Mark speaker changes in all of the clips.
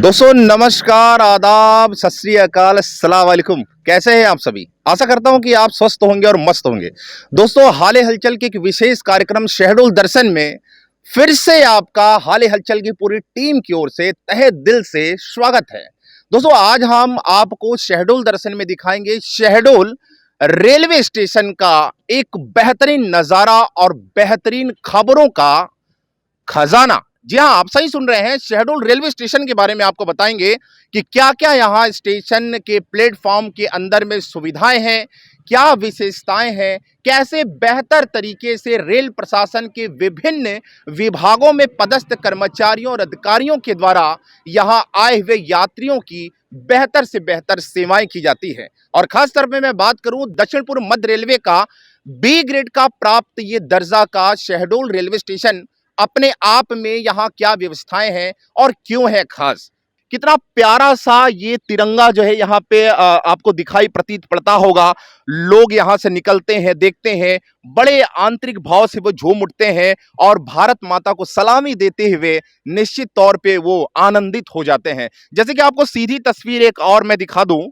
Speaker 1: दोस्तों नमस्कार, आदाब, सत श्री अकाल, अस्सलाम वालेकुम। कैसे हैं आप सभी? आशा करता हूं कि आप स्वस्थ होंगे और मस्त होंगे। दोस्तों, हाल हलचल के एक विशेष कार्यक्रम शहडोल दर्शन में फिर से आपका हाल हलचल की पूरी टीम की ओर से तहे दिल से स्वागत है। दोस्तों, आज हम आपको शहडोल दर्शन में दिखाएंगे शहडोल रेलवे स्टेशन का एक बेहतरीन नजारा और बेहतरीन खबरों का खजाना। जी हाँ, आप सही सुन रहे हैं। शहडोल रेलवे स्टेशन के बारे में आपको बताएंगे कि क्या क्या यहाँ स्टेशन के प्लेटफॉर्म के अंदर में सुविधाएं हैं, क्या विशेषताएं हैं, कैसे बेहतर तरीके से रेल प्रशासन के विभिन्न विभागों में पदस्थ कर्मचारियों और अधिकारियों के द्वारा यहाँ आए हुए यात्रियों की बेहतर से बेहतर सेवाएं की जाती है। और खास तौर पे मैं बात करूं दक्षिण पूर्व मध्य रेलवे का बी ग्रेड का प्राप्त ये दर्जा का शहडोल रेलवे स्टेशन अपने आप में यहाँ क्या व्यवस्थाएं हैं और क्यों है खास। कितना प्यारा सा ये तिरंगा जो है यहाँ पे आपको दिखाई प्रतीत पड़ता होगा। लोग यहाँ से निकलते हैं, देखते हैं, बड़े आंतरिक भाव से वो झूम उठते हैं और भारत माता को सलामी देते हुए निश्चित तौर पे वो आनंदित हो जाते हैं। जैसे कि आपको सीधी तस्वीर एक और मैं दिखा दूं,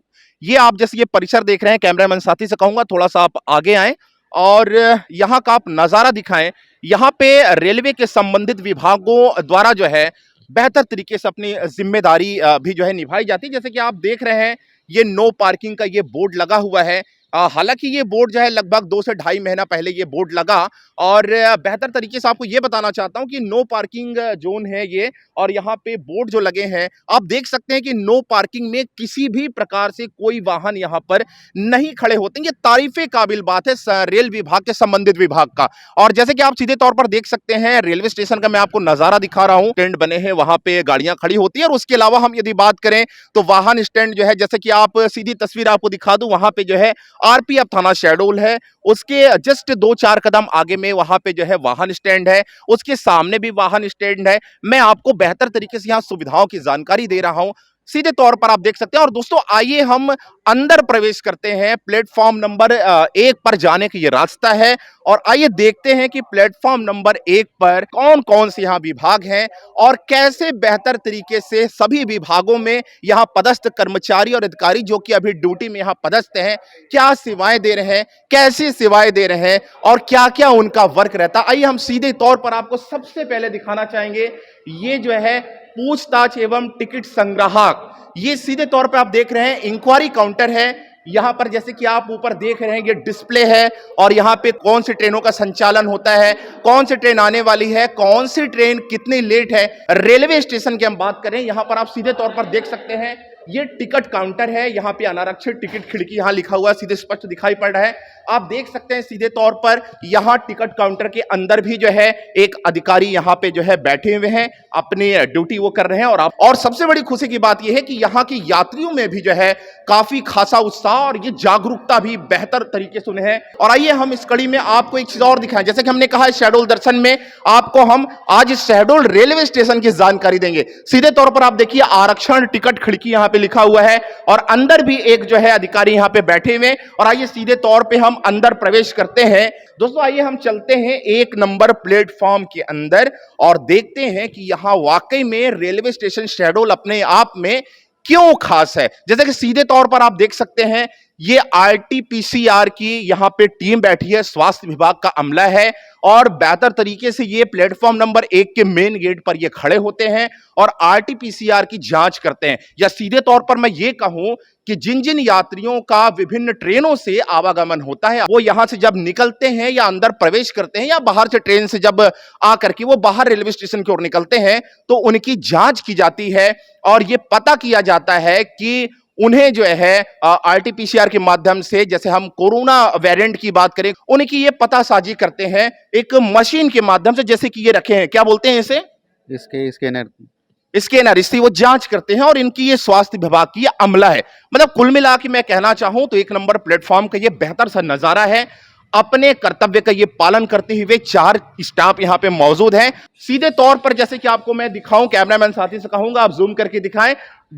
Speaker 1: ये आप जैसे ये परिसर देख रहे हैं, कैमरामैन साथी से कहूंगा थोड़ा सा आप आगे आए और यहाँ का आप नज़ारा दिखाएं। यहाँ पे रेलवे के संबंधित विभागों द्वारा जो है बेहतर तरीके से अपनी जिम्मेदारी भी जो है निभाई जाती है। जैसे कि आप देख रहे हैं, ये नो पार्किंग का ये बोर्ड लगा हुआ है। हालांकि ये बोर्ड जो है लगभग 2 से ढाई महीना पहले ये बोर्ड लगा और बेहतर तरीके से आपको ये बताना चाहता हूं कि नो पार्किंग जोन है ये। और यहाँ पे बोर्ड जो लगे हैं आप देख सकते हैं कि नो पार्किंग में किसी भी प्रकार से कोई वाहन यहाँ पर नहीं खड़े होते। ये तारीफे काबिल बात है रेल विभाग के संबंधित विभाग का। और जैसे कि आप सीधे तौर पर देख सकते हैं, रेलवे स्टेशन का मैं आपको नजारा दिखा रहा हूँ। स्टैंड बने हैं, वहां पे गाड़ियां खड़ी होती है। और उसके अलावा हम यदि बात करें तो वाहन स्टैंड जो है, जैसे कि आप सीधी तस्वीर आपको दिखा दूं, वहां पे जो है आरपीएफ थाना शहडोल है, उसके जस्ट 2-4 कदम आगे में वहां पे जो है वाहन स्टैंड है, उसके सामने भी वाहन स्टैंड है। मैं आपको बेहतर तरीके से यहां सुविधाओं की जानकारी दे रहा हूं, सीधे तौर पर आप देख सकते हैं। और दोस्तों, आइए हम अंदर प्रवेश करते हैं। प्लेटफॉर्म नंबर 1 पर जाने का ये रास्ता है और आइए देखते हैं कि प्लेटफॉर्म नंबर 1 पर कौन कौन से यहाँ विभाग हैं और कैसे बेहतर तरीके से सभी विभागों में यहाँ पदस्थ कर्मचारी और अधिकारी जो कि अभी ड्यूटी में यहाँ पदस्थ हैं, क्या सेवाएं दे रहे हैं, कैसी सेवाएं दे रहे हैं और क्या क्या उनका वर्क रहता है। आइए हम सीधे तौर पर आपको सबसे पहले दिखाना चाहेंगे, ये जो है पूछताछ एवं टिकट संग्राहक। ये सीधे तौर पे आप देख रहे हैं इंक्वायरी काउंटर है। यहां पर जैसे कि आप ऊपर देख रहे हैं ये डिस्प्ले है और यहां पे कौन सी ट्रेनों का संचालन होता है, कौन सी ट्रेन आने वाली है, कौन सी ट्रेन कितनी लेट है। रेलवे स्टेशन की हम बात करें, यहां पर आप सीधे तौर पर देख सकते हैं ये टिकट काउंटर है। यहाँ पे अनारक्षित टिकट खिड़की यहाँ लिखा हुआ है, सीधे स्पष्ट दिखाई पड़ रहा है। आप देख सकते हैं सीधे तौर पर यहाँ टिकट काउंटर के अंदर भी जो है एक अधिकारी यहाँ पे जो है बैठे हुए हैं, अपनी ड्यूटी वो कर रहे हैं। और सबसे बड़ी खुशी की बात यह है कि यहाँ की यात्रियों में भी जो है काफी खासा उत्साह और ये जागरूकता भी बेहतर तरीके से है। और आइए हम इस कड़ी में आपको एक चीज और दिखाएं। जैसे कि हमने कहा शहडोल दर्शन में आपको हम आज शहडोल रेलवे स्टेशन की जानकारी देंगे। सीधे तौर पर आप देखिए आरक्षण टिकट खिड़की यहाँ पे लिखा हुआ है और अंदर भी एक जो है अधिकारी यहाँ पे बैठे हुए। और आइए सीधे तौर पे हम अंदर प्रवेश करते हैं। दोस्तों, आइए हम चलते हैं 1 नंबर प्लेटफॉर्म के अंदर और देखते हैं कि यहां वाकई में रेलवे स्टेशन शहडोल अपने आप में क्यों खास है। जैसे कि सीधे तौर पर आप देख सकते हैं ये आरटीपीसीआर की यहाँ पे टीम बैठी है, स्वास्थ्य विभाग का अमला है और बेहतर तरीके से ये प्लेटफॉर्म नंबर 1 के मेन गेट पर ये खड़े होते हैं और आरटीपीसीआर की जांच करते हैं। या सीधे तौर पर मैं ये कहूं कि जिन जिन यात्रियों का विभिन्न ट्रेनों से आवागमन होता है, वो यहां से जब निकलते हैं या अंदर प्रवेश करते हैं या बाहर से ट्रेन से जब आकर के वो बाहर रेलवे स्टेशन की ओर निकलते हैं, तो उनकी जांच की जाती है और ये पता किया जाता है कि उन्हें जो है आरटीपीसीआर के माध्यम से, जैसे हम कोरोना वेरिएंट की बात करें, उनकी ये पतासाजी करते हैं एक मशीन के माध्यम से। जैसे कि ये रखे हैं, क्या बोलते हैं इसे,
Speaker 2: इसके
Speaker 1: स्कैनर, इससे वो जांच करते हैं और इनकी ये स्वास्थ्य विभाग की ये अमला है। मतलब कुल मिला के मैं कहना चाहूं तो 1 नंबर प्लेटफॉर्म का ये बेहतर सा नजारा है। अपने कर्तव्य का ये पालन करते हुए 4 स्टाफ यहाँ पे मौजूद हैं। सीधे तौर पर जैसे कि आपको मैं दिखाऊं, कैमरामैन साथी से कहूंगा आप जूम करके दिखाएं,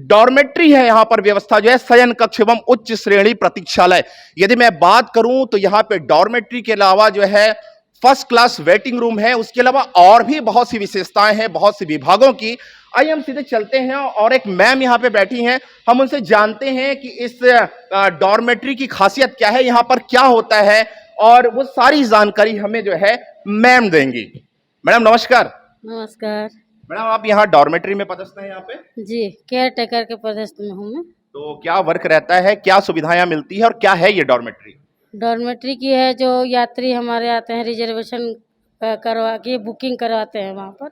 Speaker 1: डॉर्मेट्री है यहाँ पर व्यवस्था जो है, शयन कक्ष एवं उच्च श्रेणी प्रतीक्षालय। यदि मैं बात करूं तो यहाँ पे डॉर्मेट्री के अलावा जो है फर्स्ट क्लास वेटिंग रूम है, उसके अलावा और भी बहुत सी विशेषताएं हैं बहुत सी विभागों की। आइए हम सीधे चलते हैं और एक मैम यहाँ पे बैठी हैं, हम उनसे जानते हैं कि इस डॉर्मेट्री की खासियत क्या है, यहाँ पर क्या होता है, और वो सारी जानकारी हमें जो है मैम देंगी। मैडम नमस्कार।
Speaker 2: नमस्कार
Speaker 1: मैडम आप यहाँ डॉर्मेट्री में पदस्थ हैं यहाँ पे?
Speaker 2: जी, केयर टेकर के पदस्थ में हूँ मैं।
Speaker 1: तो क्या वर्क रहता है, क्या सुविधाएं मिलती है और क्या है ये डॉर्मेट्री?
Speaker 2: डॉर्मेट्री की है, जो यात्री हमारे आते हैं रिजर्वेशन करवा के बुकिंग करवाते हैं, वहाँ पर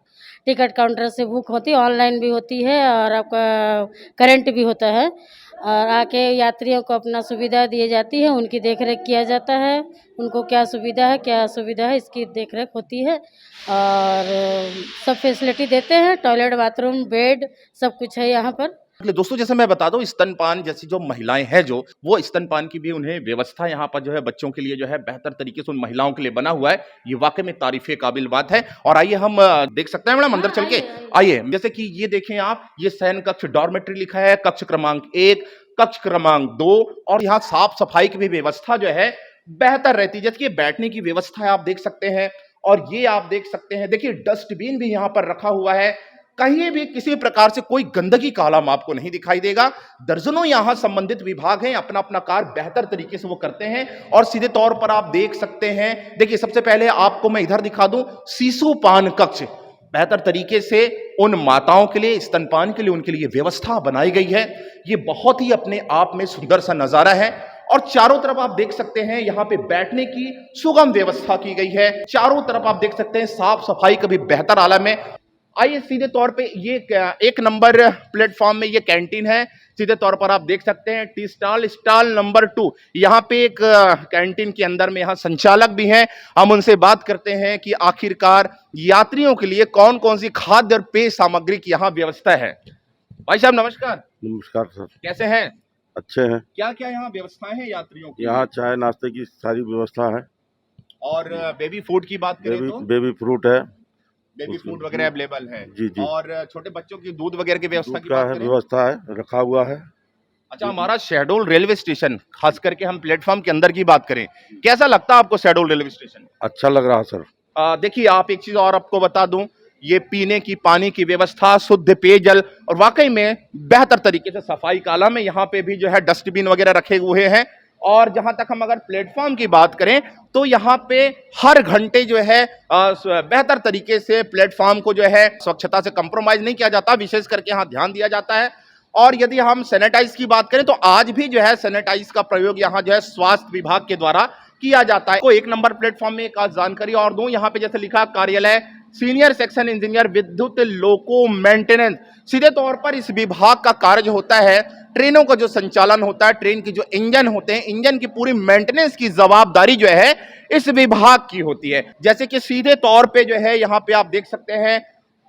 Speaker 2: टिकट काउंटर से बुक होती है, ऑनलाइन भी होती है और आपका करंट भी होता है। और आके यात्रियों को अपना सुविधा दी जाती है, उनकी देखरेख किया जाता है, उनको क्या सुविधा है क्या असुविधा है इसकी देखरेख होती है। और सब फैसिलिटी देते हैं, टॉयलेट बाथरूम बेड सब कुछ है यहाँ पर।
Speaker 1: दोस्तों जैसे मैं बता दूं, स्तनपान जैसी जो महिलाएं हैं जो वो स्तनपान की भी उन्हें व्यवस्था यहाँ पर जो है बच्चों के लिए जो है बेहतर तरीके से उन महिलाओं के लिए बना हुआ है। ये वाकई में तारीफे काबिल बात है। और आइए हम देख सकते हैं मैडम अंदर चल के। आइए जैसे कि ये देखें आप, ये शयन कक्ष डॉर्मेट्री लिखा है, कक्ष क्रमांक 1, कक्ष क्रमांक 2, और यहाँ साफ सफाई की भी व्यवस्था जो है बेहतर रहती है। जैसे कि बैठने की व्यवस्था है आप देख सकते हैं, और ये आप देख सकते हैं, देखिए डस्टबिन भी यहाँ पर रखा हुआ है। कहीं भी किसी प्रकार से कोई गंदगी का आलम आपको नहीं दिखाई देगा। दर्जनों यहां संबंधित विभाग हैं, अपना अपना कार्य बेहतर तरीके से वो करते हैं। और सीधे तौर पर आप देख सकते हैं, देखिए सबसे पहले आपको मैं इधर दिखा दूं, शिशुपान कक्ष बेहतर तरीके से उन माताओं के लिए, स्तनपान के लिए उनके लिए व्यवस्था बनाई गई है। ये बहुत ही अपने आप में सुंदर सा नजारा है। और चारों तरफ आप देख सकते हैं यहाँ पे बैठने की सुगम व्यवस्था की गई है। चारों तरफ आप देख सकते हैं साफ सफाई का भी बेहतर आलम है। आइए सीधे तौर पे ये एक नंबर प्लेटफॉर्म में ये कैंटीन है। सीधे तौर पर आप देख सकते हैं टी स्टॉल, स्टॉल नंबर 2। यहाँ पे एक कैंटीन के अंदर में यहाँ संचालक भी हैं। हम उनसे बात करते हैं कि आखिरकार यात्रियों के लिए कौन कौन सी खाद्य और पेय सामग्री की यहाँ व्यवस्था है। भाई साहब नमस्कार।
Speaker 3: नमस्कार सर।
Speaker 1: कैसे हैं?
Speaker 3: अच्छे हैं।
Speaker 1: क्या क्या यहाँ व्यवस्थाएं हैं यात्रियों की?
Speaker 3: यहाँ चाय नाश्ते की सारी व्यवस्था है।
Speaker 1: और बेबी फूड की बात करें तो
Speaker 3: बेबी फ्रूट है,
Speaker 1: बेबी फूड वगैरह अवेलेबल है।
Speaker 3: जी जी।
Speaker 1: और छोटे बच्चों की दूध वगैरह की व्यवस्था की
Speaker 3: का
Speaker 1: बात
Speaker 3: है,
Speaker 1: करें?
Speaker 3: व्यवस्था है, रखा हुआ है।
Speaker 1: अच्छा, हमारा शहडोल रेलवे स्टेशन, खास करके हम प्लेटफॉर्म के अंदर की बात करें, कैसा लगता है आपको शहडोल रेलवे स्टेशन?
Speaker 3: अच्छा लग रहा है सर।
Speaker 1: देखिए आप एक चीज और आपको बता दूं, ये पीने की पानी की व्यवस्था, शुद्ध पेयजल, और वाकई में बेहतर तरीके से सफाई का आलम है। यहाँ पे भी जो है डस्टबिन वगैरह रखे हुए हैं। और जहां तक हम अगर प्लेटफॉर्म की बात करें तो यहाँ पे हर घंटे जो है बेहतर तरीके से प्लेटफॉर्म को जो है स्वच्छता से कंप्रोमाइज नहीं किया जाता, विशेष करके यहाँ ध्यान दिया जाता है। और यदि हम सैनिटाइज की बात करें तो आज भी जो है सैनिटाइज का प्रयोग यहाँ जो है स्वास्थ्य विभाग के द्वारा किया जाता है। को एक नंबर प्लेटफॉर्म में एक जानकारी और दूं, यहाँ पे जैसे लिखा कार्यालय सीनियर सेक्शन इंजीनियर विद्युत लोको मेंटेनेंस। सीधे तौर पर इस विभाग का कार्य जो होता है, ट्रेनों का जो संचालन होता है, ट्रेन की जो इंजन होते हैं, इंजन की पूरी मेंटेनेंस की जवाबदारी जो है इस विभाग की होती है। जैसे कि सीधे तौर पे जो है यहाँ पे आप देख सकते हैं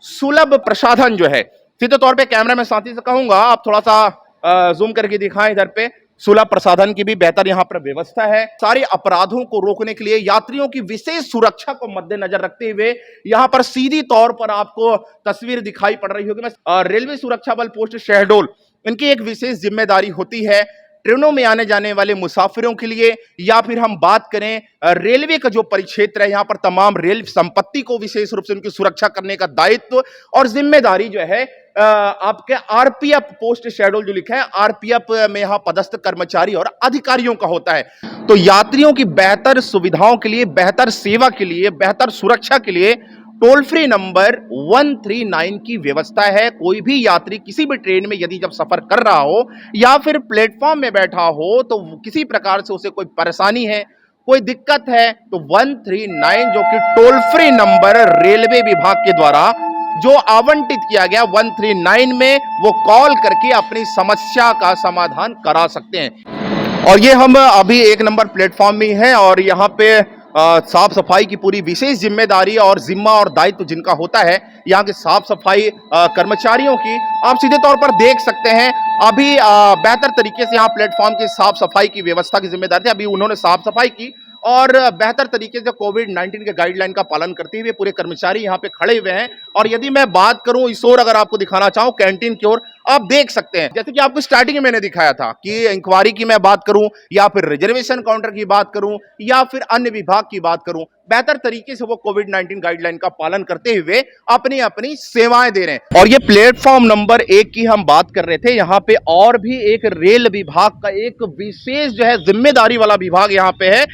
Speaker 1: सुलभ प्रसाधन जो है, सीधे तौर पे कैमरा में साथी से कहूंगा आप थोड़ा सा जूम करके दिखाएं इधर पे। सुलभ प्रसाधन की भी बेहतर यहाँ पर व्यवस्था है। सारे अपराधों को रोकने के लिए, यात्रियों की विशेष सुरक्षा को मद्देनजर रखते हुए यहाँ पर सीधी तौर पर आपको तस्वीर दिखाई पड़ रही होगी। रेलवे सुरक्षा बल पोस्ट शहडोल, इनकी एक विशेष जिम्मेदारी होती है ट्रेनों में आने जाने वाले मुसाफिरों के लिए, या फिर हम बात करें रेलवे का जो परिक्षेत्र है, यहाँ पर तमाम रेल संपत्ति को विशेष रूप से उनकी सुरक्षा करने का दायित्व और जिम्मेदारी जो है आपके आरपीएफ पोस्ट शहडोल जो लिखा है, आरपीएफ में यहाँ पदस्थ कर्मचारी और अधिकारियों का होता है। तो यात्रियों की बेहतर सुविधाओं के लिए, बेहतर सेवा के लिए, बेहतर सुरक्षा के लिए टोल फ्री नंबर 139 की व्यवस्था है। कोई भी यात्री किसी भी ट्रेन में यदि जब सफर कर रहा हो या फिर प्लेटफॉर्म में बैठा हो तो किसी प्रकार से उसे कोई परेशानी है, कोई दिक्कत है, तो 139 जो कि टोल फ्री नंबर रेलवे विभाग के द्वारा जो आवंटित किया गया 139 में, वो कॉल करके अपनी समस्या का समाधान करा सकते हैं। और ये हम अभी एक नंबर प्लेटफॉर्म में हैं और यहाँ पे साफ सफाई की पूरी विशेष जिम्मेदारी और जिम्मा और दायित्व जिनका होता है यहाँ के साफ सफाई कर्मचारियों की, आप सीधे तौर पर देख सकते हैं। अभी बेहतर तरीके से यहाँ प्लेटफॉर्म की साफ सफाई की व्यवस्था की जिम्मेदारी थी, अभी उन्होंने साफ सफाई की और बेहतर तरीके से कोविड-19 के गाइडलाइन का पालन करते हुए पूरे कर्मचारी यहाँ पे खड़े हुए हैं। और यदि मैं बात करूं इस ओर, अगर आपको दिखाना चाहूं कैंटीन की ओर, आप देख सकते हैं जैसे कि आपको स्टार्टिंग में मैंने दिखाया था कि इंक्वायरी की मैं बात करूं या फिर रिजर्वेशन काउंटर की बात करूं या फिर अन्य विभाग की बात करूं, बेहतर तरीके से वो कोविड-19 गाइडलाइन का पालन करते हुए अपनी अपनी सेवाएं दे रहे हैं। और ये प्लेटफॉर्म नंबर 1 की हम बात कर रहे थे, यहाँ पे और भी एक रेल विभाग का एक विशेष जो है जिम्मेदारी वाला विभाग यहाँ पे है,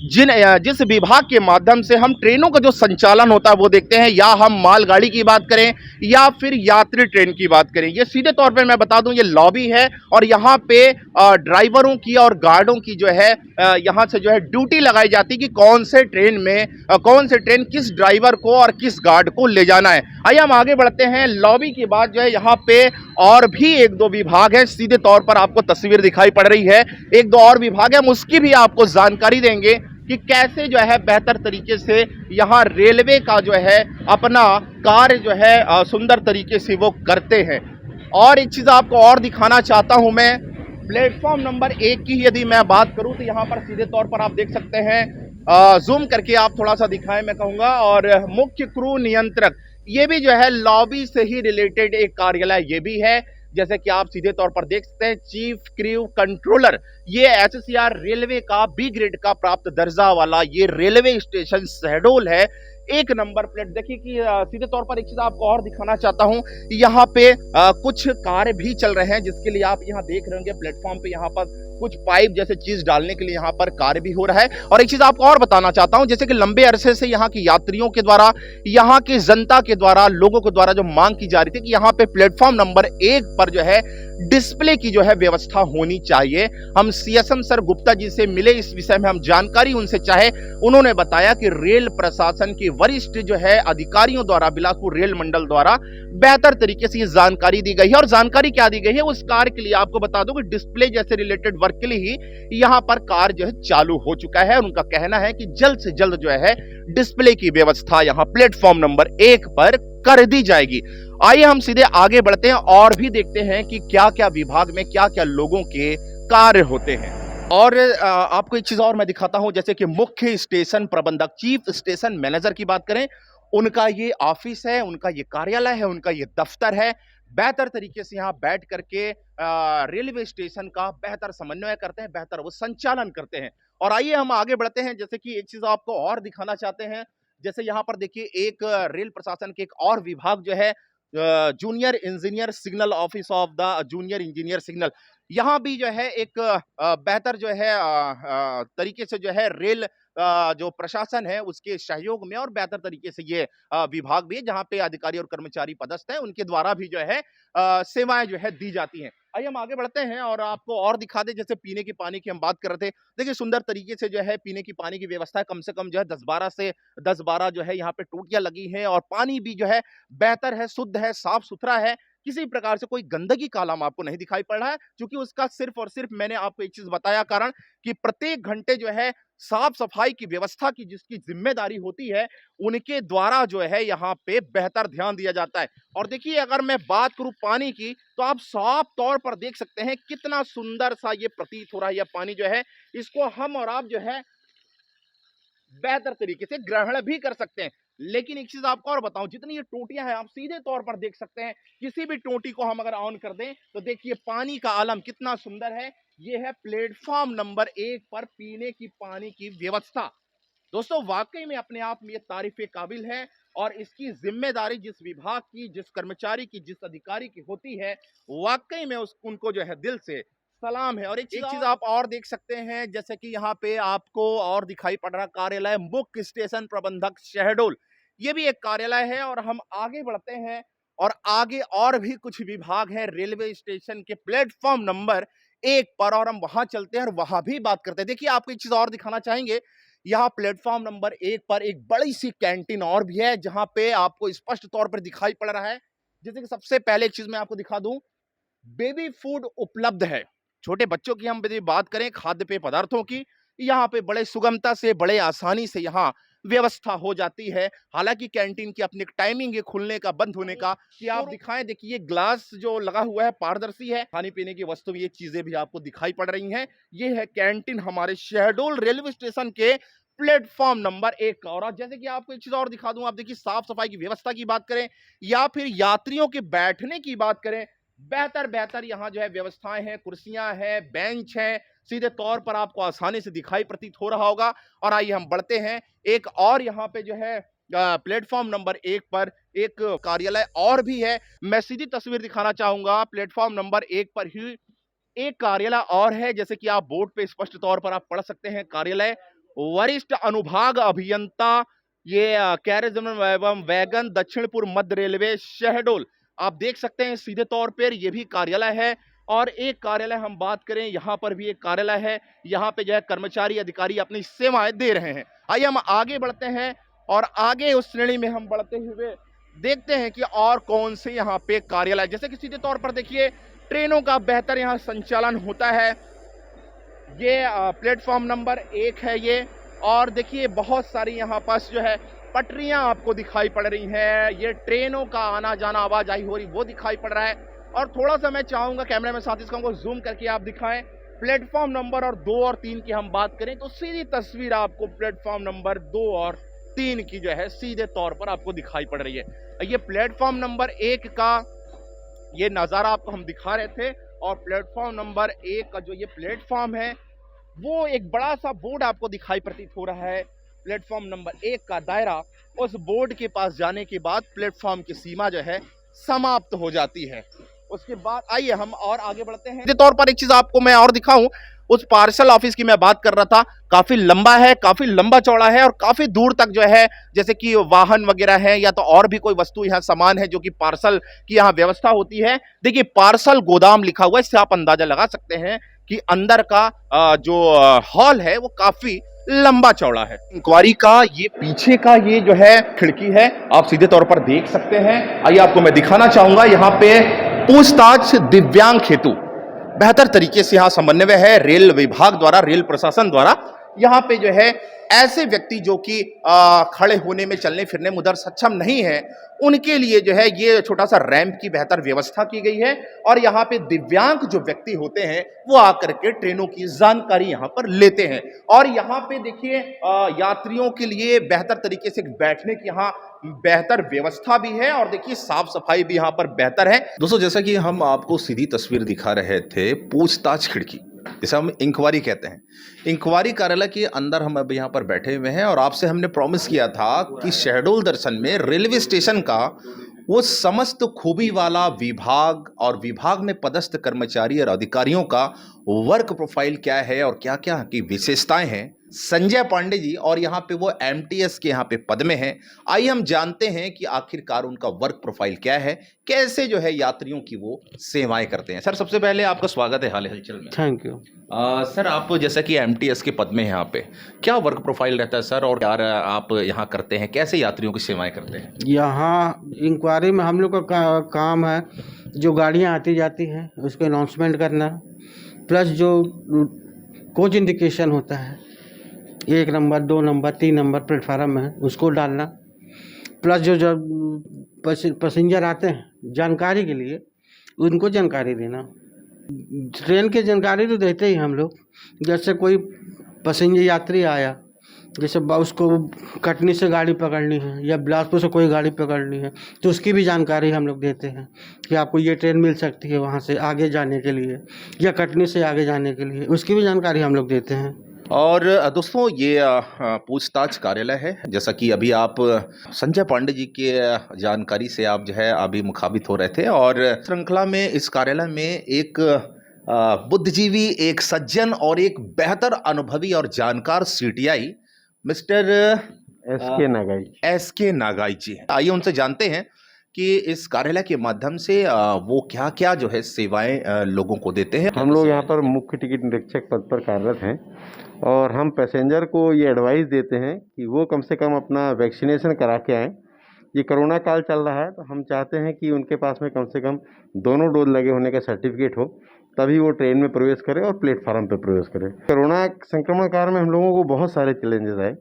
Speaker 1: जिस विभाग के माध्यम से हम ट्रेनों का जो संचालन होता है वो देखते हैं, या हम मालगाड़ी की बात करें या फिर यात्री ट्रेन की बात करें। ये सीधे तौर पे मैं बता दूं, ये लॉबी है और यहाँ पे ड्राइवरों की और गार्डों की जो है यहाँ से जो है ड्यूटी लगाई जाती है कि कौन से ट्रेन में कौन से ट्रेन किस ड्राइवर को और किस गार्ड को ले जाना है। आइए हम आगे बढ़ते हैं। लॉबी के बाद जो है यहाँ पे और भी एक दो विभाग है, सीधे तौर पर आपको तस्वीर दिखाई पड़ रही है, एक दो और विभाग है, हम उसकी भी आपको जानकारी देंगे कि कैसे जो है बेहतर तरीके से यहाँ रेलवे का जो है अपना कार्य जो है सुंदर तरीके से वो करते हैं। और एक चीज़ आपको और दिखाना चाहता हूँ मैं, प्लेटफॉर्म नंबर 1 की यदि मैं बात करूँ तो यहाँ पर सीधे तौर पर आप देख सकते हैं, जूम करके आप थोड़ा सा दिखाएं मैं कहूँगा। और मुख्य क्रू नियंत्रक, ये भी जो है लॉबी से ही रिलेटेड एक कार्यालय ये भी है, जैसे कि आप सीधे तौर पर देख सकते हैं। चीफ क्रू कंट्रोलर, ये एचसीआर रेलवे का बी ग्रेड का प्राप्त दर्जा वाला ये रेलवे स्टेशन शहडोल है। एक नंबर प्लेट देखिए कि सीधे तौर पर एक चीज आपको और दिखाना चाहता हूं, यहाँ पे कुछ कार्य भी चल रहे हैं, जिसके लिए आप यहाँ देख रहे होंगे प्लेटफॉर्म पे यहाँ पर कुछ पाइप जैसे चीज डालने के लिए यहाँ पर कार्य भी हो रहा है। और एक चीज आपको और बताना चाहता हूं, जैसे कि लंबे अरसे से यहाँ की यात्रियों के द्वारा, यहाँ की जनता के द्वारा, लोगों के द्वारा जो मांग की जा रही थी कि यहाँ पे प्लेटफॉर्म नंबर 1 पर जो है डिस्प्ले की जो है व्यवस्था होनी चाहिए। हम सीएसएम सर गुप्ता जी से मिले, इस विषय में हम जानकारी उनसे चाहे, उन्होंने बताया कि रेल प्रशासन के वरिष्ठ जो है अधिकारियों द्वारा, बिलासपुर रेल मंडल द्वारा बेहतर तरीके से ये जानकारी दी गई है। और जानकारी क्या दी गई है उस कार्य के लिए आपको बता दूं कि डिस्प्ले जैसे रिलेटेड वर्क के लिए ही यहाँ पर कार्य जो है चालू हो चुका है। उनका कहना है कि जल्द से जल्द जो है डिस्प्ले की व्यवस्था यहाँ प्लेटफॉर्म नंबर 1 पर कर दी जाएगी। आइए हम सीधे आगे बढ़ते हैं और भी देखते हैं कि क्या क्या विभाग में क्या क्या लोगों के कार्य होते हैं। और आपको एक चीज और मैं दिखाता हूं, जैसे कि मुख्य स्टेशन प्रबंधक, चीफ स्टेशन मैनेजर की बात करें, उनका ये ऑफिस है, उनका ये कार्यालय है, उनका ये दफ्तर है। बेहतर तरीके से यहाँ बैठ करके रेलवे स्टेशन का बेहतर समन्वय करते हैं, बेहतर वो संचालन करते हैं। और आइए हम आगे बढ़ते हैं, जैसे कि एक चीज आपको और दिखाना चाहते हैं, जैसे यहाँ पर देखिए एक रेल प्रशासन के एक और विभाग जो है, junior engineer signal, office of the junior engineer signal, यहाँ भी जो है एक बेहतर जो है तरीके से जो है रेल जो प्रशासन है उसके सहयोग में और बेहतर तरीके से ये विभाग भी है, जहाँ पे अधिकारी और कर्मचारी पदस्थ हैं, उनके द्वारा भी जो है सेवाएं जो है दी जाती हैं। आइए हम आगे बढ़ते हैं और आपको और दिखा दें, जैसे पीने की पानी की हम बात कर रहे थे, देखिए सुंदर तरीके से जो है पीने की पानी की व्यवस्था है, कम से कम जो है 10-12 जो है यहाँ पे टूटियां लगी हैं और पानी भी जो है बेहतर है, शुद्ध है, साफ सुथरा है, किसी प्रकार से कोई गंदगी का आलम आपको नहीं दिखाई पड़ रहा है, क्योंकि उसका सिर्फ और सिर्फ मैंने आपको एक चीज बताया कारण कि प्रत्येक घंटे जो है साफ सफाई की व्यवस्था की जिसकी जिम्मेदारी होती है, उनके द्वारा जो है यहाँ पे बेहतर ध्यान दिया जाता है। और देखिए अगर मैं बात करूं पानी की, तो आप साफ तौर पर देख सकते हैं कितना सुंदर सा ये प्रतीत हो रहा है। यह पानी जो है इसको हम और आप जो है बेहतर तरीके से ग्रहण भी कर सकते हैं। लेकिन एक चीज आपको और बताऊं, जितनी ये टोटियां हैं आप सीधे तौर पर देख सकते हैं, किसी भी टोटी को हम अगर ऑन कर दें तो देखिए पानी का आलम कितना सुंदर है। ये है प्लेटफॉर्म नंबर 1 पर पीने की पानी की व्यवस्था। दोस्तों वाकई में अपने आप में ये तारीफ काबिल है और इसकी जिम्मेदारी जिस विभाग की, जिस कर्मचारी की, जिस अधिकारी की होती है, वाकई में उनको जो है दिल से सलाम है। और एक चीज आप और देख सकते हैं, जैसे कि यहाँ पे आपको और दिखाई पड़ रहा कार्यालय मुख्य स्टेशन प्रबंधक शहडोल, ये भी एक कार्यालय है। और हम आगे बढ़ते हैं और आगे और भी कुछ विभाग हैं रेलवे स्टेशन के प्लेटफॉर्म नंबर 1 पर, और हम वहां चलते हैं और वहां भी बात करते हैं। देखिए आपको एक चीज और दिखाना चाहेंगे, यहाँ प्लेटफॉर्म नंबर 1 पर एक बड़ी सी कैंटीन और भी है, जहां पे आपको स्पष्ट तौर पर दिखाई पड़ रहा है। जैसे कि सबसे पहले एक चीज मैं आपको दिखा दूं, बेबी फूड उपलब्ध है। छोटे बच्चों की हम यदि बात करें, खाद्य पेय पदार्थों की, यहाँ पे बड़े सुगमता से, बड़े आसानी से यहाँ व्यवस्था हो जाती है। हालांकि कैंटीन की अपनी टाइमिंग है खुलने का, बंद होने का, कि आप दिखाएं, देखिए ग्लास जो लगा हुआ है पारदर्शी है, खाने पीने की वस्तु, ये चीजें भी आपको दिखाई पड़ रही हैं। ये है कैंटीन हमारे शहडोल रेलवे स्टेशन के प्लेटफॉर्म नंबर 1 का। और जैसे कि आपको एक चीज और दिखा दूं, आप देखिए साफ सफाई की व्यवस्था की बात करें या फिर यात्रियों के बैठने की बात करें, बेहतर यहाँ जो है व्यवस्थाएं हैं, कुर्सियां हैं, बेंच हैं, सीधे तौर पर आपको आसानी से दिखाई प्रतीत हो रहा होगा। और आइए हम बढ़ते हैं, एक और यहाँ पे जो है प्लेटफॉर्म नंबर 1 पर एक कार्यालय और भी है। मैं सीधी तस्वीर दिखाना चाहूंगा, प्लेटफॉर्म नंबर 1 पर ही एक कार्यालय और है, जैसे कि आप बोर्ड पे स्पष्ट तौर पर आप पढ़ सकते हैं, कार्यालय वरिष्ठ अनुभाग अभियंता ये कैरेज एवं वैगन दक्षिणपुर मध्य रेलवे शहडोल। आप देख सकते हैं सीधे तौर पर ये भी कार्यालय है। और एक कार्यालय हम बात करें, यहाँ पर भी एक कार्यालय है, यहाँ पे जो है कर्मचारी अधिकारी अपनी सेवाएं दे रहे हैं। आइए हम आगे बढ़ते हैं और आगे उस श्रेणी में हम बढ़ते हुए देखते हैं कि और कौन से यहाँ पे कार्यालय, जैसे कि सीधे तौर पर देखिए ट्रेनों का बेहतर यहाँ संचालन होता है। ये प्लेटफॉर्म नंबर 1 है ये। और देखिए बहुत सारी यहाँ पास जो है पटरियां आपको दिखाई पड़ रही हैं, ये ट्रेनों का आना जाना आवाजाही हो रही वो दिखाई पड़ रहा है। और थोड़ा सा मैं चाहूंगा कैमरा में साथी को जूम करके आप दिखाएं, प्लेटफॉर्म नंबर और 2 और 3 की हम बात करें तो सीधी तस्वीर आपको प्लेटफॉर्म नंबर 2 और 3 की जो है सीधे तौर पर आपको दिखाई पड़ रही है। ये प्लेटफॉर्म नंबर 1 का ये नज़ारा आपको हम दिखा रहे थे। और प्लेटफॉर्म नंबर 1 का जो ये प्लेटफॉर्म है वो एक बड़ा सा बोर्ड आपको दिखाई प्रतीत हो रहा है। प्लेटफॉर्म नंबर 1 का दायरा, उस बोर्ड के पास जाने के बाद प्लेटफॉर्म की सीमा जो है समाप्त हो जाती है। उसके बाद आइए हम और आगे बढ़ते हैं। तौर पर एक चीज आपको मैं और दिखाऊं, उस पार्सल ऑफिस की मैं बात कर रहा था, काफी लंबा है, काफी लंबा चौड़ा है और काफी दूर तक जो है जैसे कि वाहन वगैरह है या तो और भी कोई वस्तु यहाँ सामान है जो कि पार्सल की यहाँ व्यवस्था होती है। देखिए पार्सल गोदाम लिखा हुआ है, इससे आप अंदाजा लगा सकते हैं कि अंदर का जो हॉल है वो काफी लंबा चौड़ा है। इंक्वायरी का ये पीछे का ये जो है खिड़की है, आप सीधे तौर पर देख सकते हैं। आइए आपको मैं दिखाना चाहूंगा, यहाँ पे पूछताछ दिव्यांग हेतु बेहतर तरीके से यहाँ समन्वय है रेल विभाग द्वारा, रेल प्रशासन द्वारा। यहाँ पे जो है ऐसे व्यक्ति जो कि खड़े होने में, चलने फिरने में उधर सक्षम नहीं है, उनके लिए जो है ये छोटा सा रैंप की बेहतर व्यवस्था की गई है। और यहाँ पे दिव्यांग जो व्यक्ति होते हैं वो आकर के ट्रेनों की जानकारी यहाँ पर लेते हैं। और यहाँ पे देखिए यात्रियों के लिए बेहतर तरीके से बैठने की यहाँ बेहतर व्यवस्था भी है। और देखिए साफ सफाई भी यहाँ पर बेहतर है। दोस्तों जैसा कि हम आपको सीधी तस्वीर दिखा रहे थे, पूछताछ खिड़की जिसे हम इंक्वायरी कहते हैं, इंक्वायरी कार्यालय के अंदर हम अब यहाँ पर बैठे हुए हैं। और आपसे हमने प्रॉमिस किया था कि शहडोल दर्शन में रेलवे स्टेशन का वो समस्त खूबी वाला विभाग और विभाग में पदस्थ कर्मचारी और अधिकारियों का वर्क प्रोफाइल क्या है और क्या क्या की विशेषताएं हैं, संजय पांडे जी और यहाँ पे वो एमटीएस के यहाँ पे पद में हैं। आइए हम जानते हैं कि आखिरकार उनका वर्क प्रोफाइल क्या है, कैसे जो है यात्रियों की वो सेवाएं करते हैं। सर सबसे पहले आपका स्वागत है हाल हलचल में।
Speaker 4: Thank you.
Speaker 1: सर आप जैसा कि एमटीएस के पद में हैं, यहाँ पे क्या वर्क प्रोफाइल रहता है सर, और क्या आप यहाँ करते हैं, कैसे यात्रियों की सेवाएं करते हैं?
Speaker 4: यहाँ इंक्वायरी में हम लोग का काम है, जो गाड़ियाँ आती जाती हैं उसको अनाउंसमेंट करना, प्लस जो कोच इंडिकेशन होता है 1 नंबर 2 नंबर 3 नंबर प्लेटफार्म में उसको डालना, प्लस जो जब पैसेंजर आते हैं जानकारी के लिए उनको जानकारी देना। ट्रेन की जानकारी तो देते ही हम लोग, जैसे कोई पैसेंजर यात्री आया, जैसे उसको कटनी से गाड़ी पकड़नी है या बिलासपुर से कोई गाड़ी पकड़नी है तो उसकी भी जानकारी हम लोग देते हैं कि आपको ये ट्रेन मिल सकती है वहाँ से आगे जाने के लिए या कटनी से आगे जाने के लिए, उसकी भी जानकारी हम लोग देते हैं।
Speaker 1: और दोस्तों ये पूछताछ कार्यालय है, जैसा कि अभी आप संजय पांडे जी के जानकारी से आप जो है अभी मुखाबित हो रहे थे। और श्रृंखला में इस कार्यालय में एक बुद्धिजीवी, एक सज्जन और एक बेहतर अनुभवी और जानकार सीटीआई मिस्टर एसके नागाई जी हैं। आइए उनसे जानते हैं कि इस कार्यालय के माध्यम से वो क्या क्या जो है सेवाएं लोगों को देते हैं।
Speaker 5: हम लोग यहाँ पर मुख्य टिकट निरीक्षक पद पर कार्यरत हैं और हम पैसेंजर को ये एडवाइस देते हैं कि वो कम से कम अपना वैक्सीनेशन करा के आएँ। ये कोरोना काल चल रहा है तो हम चाहते हैं कि उनके पास में कम से कम दोनों डोज लगे होने का सर्टिफिकेट हो, तभी वो ट्रेन में प्रवेश करें और प्लेटफार्म पर प्रवेश करें। कोरोना संक्रमण काल में हम लोगों को बहुत सारे चैलेंजेस आए,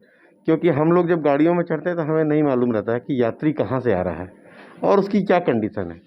Speaker 5: क्योंकि हम लोग जब गाड़ियों में चढ़ते हैं तो हमें नहीं मालूम रहता है कि यात्री कहाँ से आ रहा है और उसकी क्या कंडीशन है।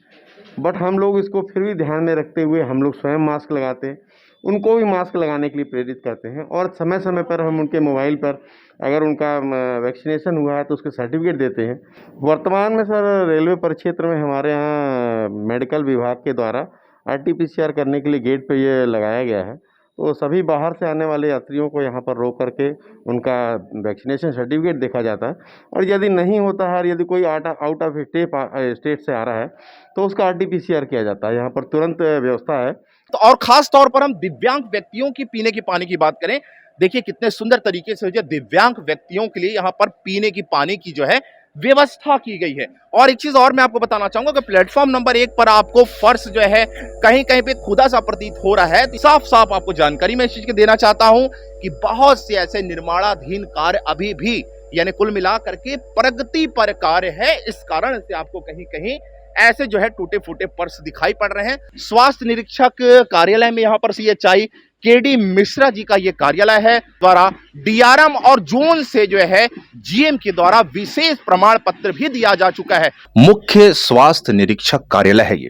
Speaker 5: बट हम लोग इसको फिर भी ध्यान में रखते हुए हम लोग स्वयं मास्क लगाते हैं, उनको भी मास्क लगाने के लिए प्रेरित करते हैं और समय समय पर हम उनके मोबाइल पर अगर उनका वैक्सीनेशन हुआ है तो उसके सर्टिफिकेट देते हैं। वर्तमान में सर रेलवे परिक्षेत्र में हमारे यहाँ मेडिकल विभाग के द्वारा RT-PCR करने के लिए गेट पे ये लगाया गया है तो सभी बाहर से आने वाले यात्रियों को यहाँ पर रोक करके उनका वैक्सीनेशन सर्टिफिकेट देखा जाता है, और यदि नहीं होता है और यदि कोई आउट ऑफ स्टेट से आ रहा है तो उसका RT-PCR किया जाता है। यहाँ पर तुरंत व्यवस्था है।
Speaker 1: तो और खास तौर पर हम दिव्यांग व्यक्तियों की पीने की पानी की बात करें, देखिए कितने सुंदर तरीके से जो दिव्यांग व्यक्तियों के लिए यहाँ पर पीने की पानी की जो है व्यवस्था की गई है। और एक चीज और मैं आपको बताना चाहूंगा कि प्लेटफॉर्म नंबर 1 पर आपको फर्श जो है कहीं कहीं पे खुदा सा प्रतीत हो रहा है। तो साफ साफ आपको जानकारी मैं इस चीज की देना चाहता हूं कि बहुत से ऐसे निर्माणाधीन कार्य अभी भी यानी कुल मिला करके प्रगति पर कार्य है। इस कारण से आपको कहीं कहीं ऐसे जो है टूटे फूटे फर्श दिखाई पड़ रहे हैं। स्वास्थ्य निरीक्षक कार्यालय में यहाँ पर CHI KD मिश्रा जी का ये कार्यालय है, द्वारा DRM और जोन से जो है GM के द्वारा विशेष प्रमाण पत्र भी दिया जा चुका है। मुख्य स्वास्थ्य निरीक्षक कार्यालय है ये।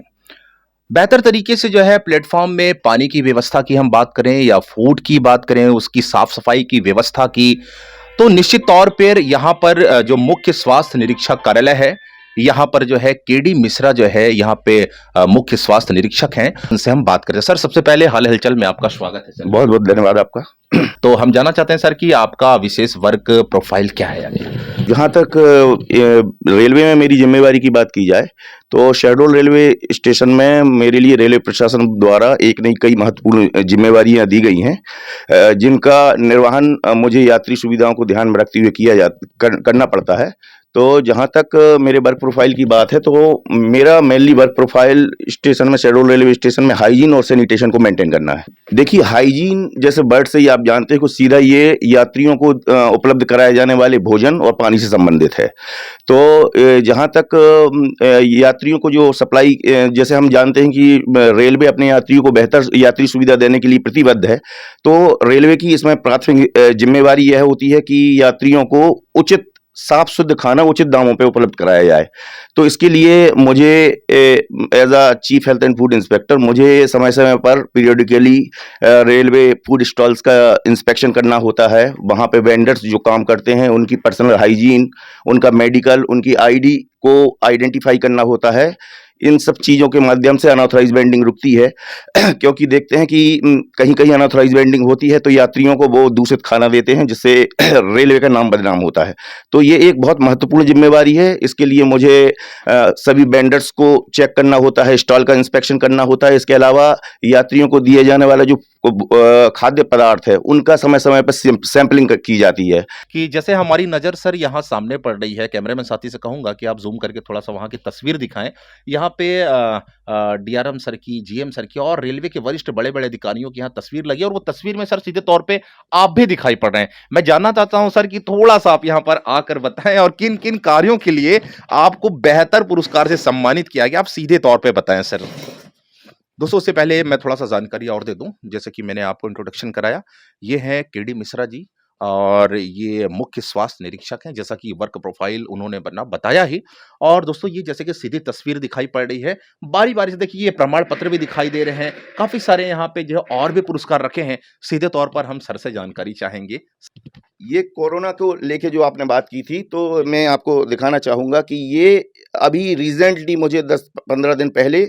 Speaker 1: बेहतर तरीके से जो है प्लेटफॉर्म में पानी की व्यवस्था की हम बात करें या फूड की बात करें, उसकी साफ सफाई की व्यवस्था की, तो निश्चित तौर पर यहाँ पर जो मुख्य स्वास्थ्य निरीक्षक कार्यालय है, यहाँ पर जो है KD मिश्रा जो है यहाँ पे मुख्य स्वास्थ्य निरीक्षक हैं, उनसे हम बात करें। सर, सबसे पहले हाल हलचल में आपका स्वागत है सर।
Speaker 3: बहुत बहुत धन्यवाद आपका।
Speaker 1: तो हम जानना चाहते हैं सर कि आपका विशेष वर्क प्रोफाइल क्या है? यानी
Speaker 3: जहाँ तक रेलवे में मेरी जिम्मेवारी की बात की जाए तो शहडोल रेलवे स्टेशन में मेरे लिए रेलवे प्रशासन द्वारा एक नहीं कई महत्वपूर्ण जिम्मेवारियां दी गई हैं, जिनका निर्वहन मुझे यात्री सुविधाओं को ध्यान में रखते हुए करना पड़ता है। तो जहाँ तक मेरे वर्क प्रोफाइल की बात है तो मेरा मेनली वर्क प्रोफाइल स्टेशन में, शहडोल रेलवे स्टेशन में हाइजीन और सैनिटेशन को मेंटेन करना है। देखिए, हाइजीन जैसे वर्ड से ही आप जानते हैं कि सीधा ये यात्रियों को उपलब्ध कराए जाने वाले भोजन और पानी से संबंधित है। तो जहाँ तक यात्रियों को जो सप्लाई, जैसे हम जानते हैं कि रेलवे अपने यात्रियों को बेहतर यात्री सुविधा देने के लिए प्रतिबद्ध है, तो रेलवे की इसमें प्राथमिक जिम्मेवारी यह होती है कि यात्रियों को उचित साफ शुद्ध खाना उचित दामों पे उपलब्ध कराया जाए। तो इसके लिए मुझे as a chief health and food inspector मुझे समय समय पर पीरियडिकली रेलवे फूड स्टॉल्स का इंस्पेक्शन करना होता है। वहाँ पे वेंडर्स जो काम करते हैं उनकी पर्सनल हाइजीन, उनका मेडिकल, उनकी ID को आइडेंटिफाई करना होता है। इन सब चीज़ों के माध्यम से अनऑथराइज वेंडिंग रुकती है क्योंकि देखते हैं कि कहीं कहीं अनऑथराइज वेंडिंग होती है तो यात्रियों को वो दूषित खाना देते हैं, जिससे रेलवे का नाम बदनाम होता है। तो ये एक बहुत महत्वपूर्ण जिम्मेवारी है। इसके लिए मुझे सभी वेंडर्स को चेक करना होता है, स्टॉल का इंस्पेक्शन करना होता है। इसके अलावा यात्रियों को दिए जाने वाला जो खाद्य पदार्थ है उनका समय समय पर सैंपलिंग की जाती है।
Speaker 1: कि जैसे हमारी नज़र सर यहाँ सामने पड़ रही है, कैमरामैन साथी से कहूँगा कि आप जूम करके थोड़ा सा वहाँ की तस्वीर दिखाएं। यहाँ पे DRM सर की, GM सर की और रेलवे के वरिष्ठ बड़े बड़े अधिकारियों की यहाँ तस्वीर लगी और वो तस्वीर में सर सीधे तौर पे आप भी दिखाई पड़ रहे हैं। मैं जानना चाहता हूँ सर कि थोड़ा सा आप यहाँ पर आकर बताएं और किन किन कार्यों के लिए आपको बेहतर पुरस्कार से सम्मानित किया गया, आप सीधे तौर पे बताएं सर। दोस्तों, उससे पहले मैं थोड़ा सा जानकारी और दे दूं, जैसे कि मैंने आपको इंट्रोडक्शन कराया, ये है KD मिश्रा जी और ये मुख्य स्वास्थ्य निरीक्षक हैं, जैसा कि वर्क प्रोफाइल उन्होंने बताया ही। और दोस्तों, ये जैसे कि सीधी तस्वीर दिखाई पड़ रही है, बारी बारी से देखिए ये प्रमाण पत्र भी दिखाई दे रहे हैं, काफी सारे यहाँ पे जो और भी पुरस्कार रखे हैं। सीधे तौर पर हम सर से जानकारी चाहेंगे।
Speaker 3: ये कोरोना को लेके जो आपने बात की थी, तो मैं आपको दिखाना चाहूँगा कि ये अभी रिसेंटली मुझे 10-15 दिन पहले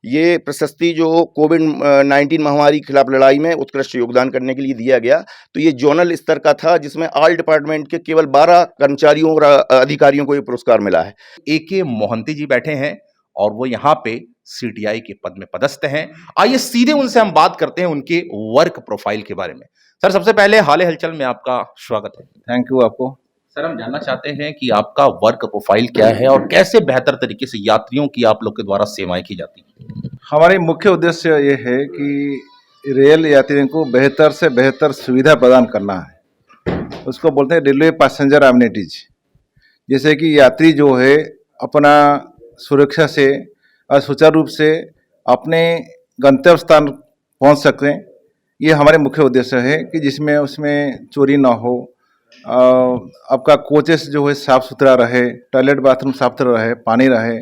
Speaker 3: ये प्रशस्ति जो कोविड-19 महामारी के खिलाफ लड़ाई में उत्कृष्ट योगदान करने के लिए दिया गया, तो ये जोनल स्तर का था, जिसमें ऑल डिपार्टमेंट के केवल 12 कर्मचारियों और अधिकारियों को ये पुरस्कार मिला है।
Speaker 1: AK मोहंती जी बैठे हैं और वो यहाँ पे CTI के पद में पदस्थ हैं। आइए सीधे उनसे हम बात करते हैं उनके वर्क प्रोफाइल के बारे में। सर, सबसे पहले हाल हलचल में आपका स्वागत है।
Speaker 6: थैंक यू आपको।
Speaker 1: सर, हम जानना चाहते हैं कि आपका वर्क प्रोफाइल क्या है और कैसे बेहतर तरीके से यात्रियों की आप लोग के द्वारा सेवाएं की जाती हैं।
Speaker 6: हमारी मुख्य उद्देश्य ये है कि रेल यात्रियों को बेहतर से बेहतर सुविधा प्रदान करना है। उसको बोलते हैं रेलवे पैसेंजर एमिनिटीज। जैसे कि यात्री जो है अपना सुरक्षा से और सुचारू रूप से अपने गंतव्य स्थान पहुंच सकें, ये हमारे मुख्य उद्देश्य है कि जिसमें उसमें चोरी ना हो, आपका कोचेस जो है साफ़ सुथरा रहे, टॉयलेट बाथरूम साफ सुथरा रहे,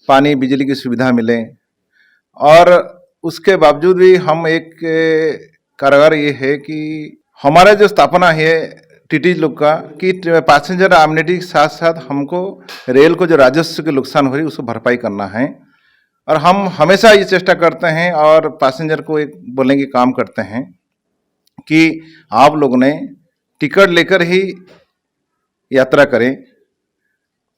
Speaker 6: पानी बिजली की सुविधा मिले। और उसके बावजूद भी हम एक कारोबार ये है कि हमारा जो स्थापना है TT लोग का कि पैसेंजर एमिनिटी के साथ साथ हमको रेल को जो राजस्व के नुकसान हो रही है उसको भरपाई करना है। और हम हमेशा ये चेष्टा करते हैं और पैसेंजर को एक बोलने की काम करते हैं कि आप लोग ने टिकट लेकर ही यात्रा करें,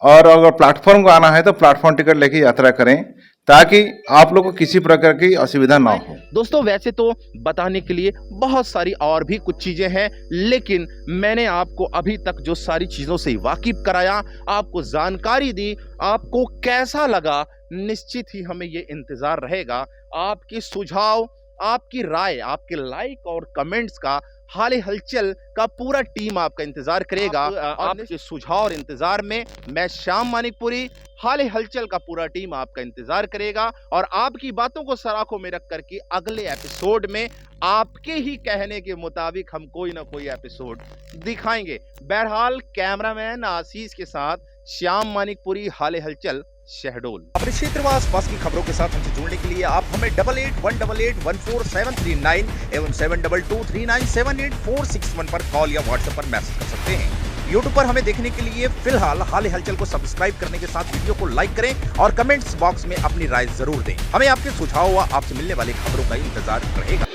Speaker 6: और अगर प्लेटफॉर्म को आना है तो प्लेटफॉर्म टिकट लेकर यात्रा करें, ताकि आप लोग को किसी प्रकार की असुविधा ना हो।
Speaker 1: दोस्तों वैसे तो बताने के लिए बहुत सारी और भी कुछ चीजें हैं, लेकिन मैंने आपको अभी तक जो सारी चीजों से वाकिफ कराया, आपको जानकारी दी, आपको कैसा लगा, निश्चित ही हमें ये इंतजार रहेगा आपके सुझाव, आपकी राय, आपके लाइक और कमेंट्स का। हाल हलचल का पूरा टीम आपका इंतजार करेगा। आपके सुझाव और इंतजार में मैं श्याम मानिकपुरी, हाल हलचल का पूरा टीम आपका इंतजार करेगा, और आपकी बातों को सराखों में रख करके अगले एपिसोड में आपके ही कहने के मुताबिक हम कोई ना कोई एपिसोड दिखाएंगे। बहरहाल कैमरामैन आशीष के साथ श्याम मानिकपुरी, हाल हलचल, शहडोल। अपने क्षेत्र व आसपास की खबरों के साथ हमसे जुड़ने के लिए आप हमें 8818881479 एवं 7223978461 पर कॉल या व्हाट्सएप पर मैसेज कर सकते हैं। यूट्यूब पर हमें देखने के लिए फिलहाल हाल हलचल को सब्सक्राइब करने के साथ वीडियो को लाइक करें और कमेंट्स बॉक्स में अपनी राय जरूर दें। हमें आपके सुझाव व आपसे मिलने वाली खबरों का इंतजार रहेगा।